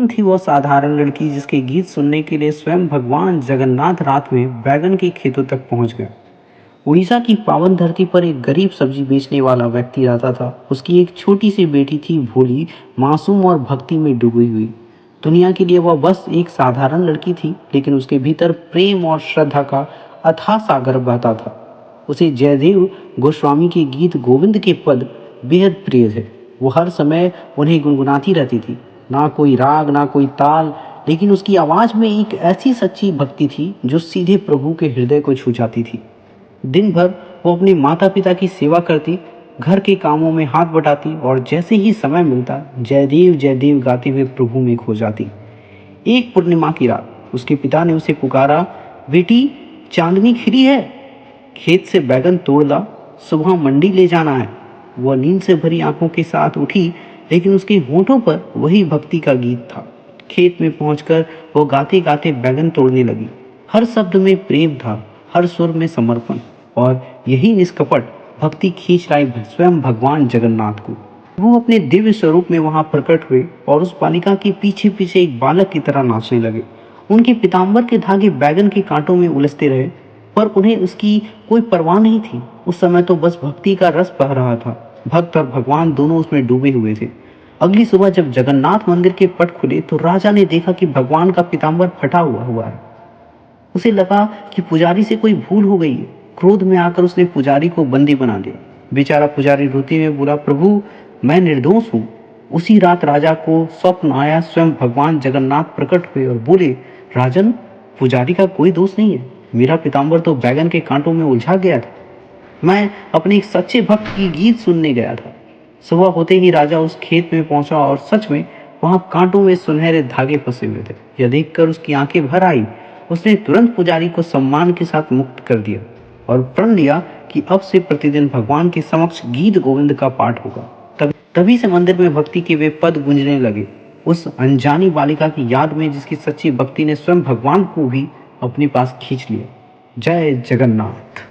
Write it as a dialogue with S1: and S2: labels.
S1: थी वो साधारण लड़की जिसके गीत सुनने के लिए स्वयं भगवान जगन्नाथ रात में बैगन के खेतों तक पहुंच गए। उड़ीसा की पावन धरती पर एक गरीब सब्जी बेचने वाला व्यक्ति रहता था। उसकी एक छोटी सी बेटी थी, भोली, मासूम और भक्ति में डूबी हुई। दुनिया के लिए वह बस एक साधारण लड़की थी, लेकिन उसके भीतर प्रेम और श्रद्धा का अथाह सागर बहता था। उसे जयदेव गोस्वामी के गीत गोविंद के पद बेहद प्रिय थे। वो हर समय उन्हें गुनगुनाती रहती थी। ना कोई राग, ना कोई ताल, लेकिन उसकी आवाज में एक ऐसी सच्ची भक्ति थी जो सीधे प्रभु के हृदय को छू जाती थी। दिन भर वो अपने माता पिता की सेवा करती, घर के कामों में हाथ बटाती और जैसे ही समय मिलता जय देव गाते हुए प्रभु में खो जाती। एक पूर्णिमा की रात उसके पिता ने उसे पुकारा, बेटी, चांदनी खिली है, खेत से बैगन तोड़ ला, सुबह मंडी ले जाना है। वह नींद से भरी आंखों के साथ उठी, लेकिन उसके होठों पर वही भक्ति का गीत था। खेत में पहुंचकर वो गाते गाते बैगन तोड़ने लगी। हर शब्द में प्रेम था, हर सुर में समर्पण, और यही निष्कपट भक्ति खींच लाई स्वयं भगवान जगन्नाथ को। वो अपने दिव्य स्वरूप में वहां प्रकट हुए और उस बालिका के पीछे पीछे एक बालक की तरह नाचने लगे। उनके पीताम्बर के धागे बैगन के कांटों में उलझते रहे, पर उन्हें उसकी कोई परवाह नहीं थी। उस समय तो बस भक्ति का रस बह रहा था। भक्त और भगवान दोनों उसमें डूबे हुए थे। अगली सुबह जब जगन्नाथ मंदिर के पट खुले तो राजा ने देखा कि भगवान का पीताम्बर फटा हुआ है। उसे लगा कि पुजारी से कोई भूल हो गई है। क्रोध में आकर उसने पुजारी को बंदी बना लिया। बेचारा पुजारी रोते हुए बोला, प्रभु, मैं निर्दोष हूँ। उसी रात राजा को स्वप्न आया, स्वयं भगवान जगन्नाथ प्रकट हुए और बोले, राजन, पुजारी का कोई दोष नहीं है। मेरा पीताम्बर तो बैगन के कांटों में उलझा गया था। मैं अपने एक सच्चे भक्त की गीत सुनने गया था। सुबह होते ही राजा उस खेत में पहुंचा और सच में वहां कांटों में सुनहरे धागे फंसे हुए थे। यह देखकर उसकी आंखें भर आई। उसने तुरंत पुजारी को सम्मान के साथ मुक्त कर दिया और प्रण लिया कि अब से प्रतिदिन भगवान के समक्ष गीत गोविंद का पाठ होगा। तभी से मंदिर में भक्ति के वे पद गूंजने लगे, उस अनजानी बालिका की याद में जिसकी सच्ची भक्ति ने स्वयं भगवान को भी अपने पास खींच लिया। जय जगन्नाथ।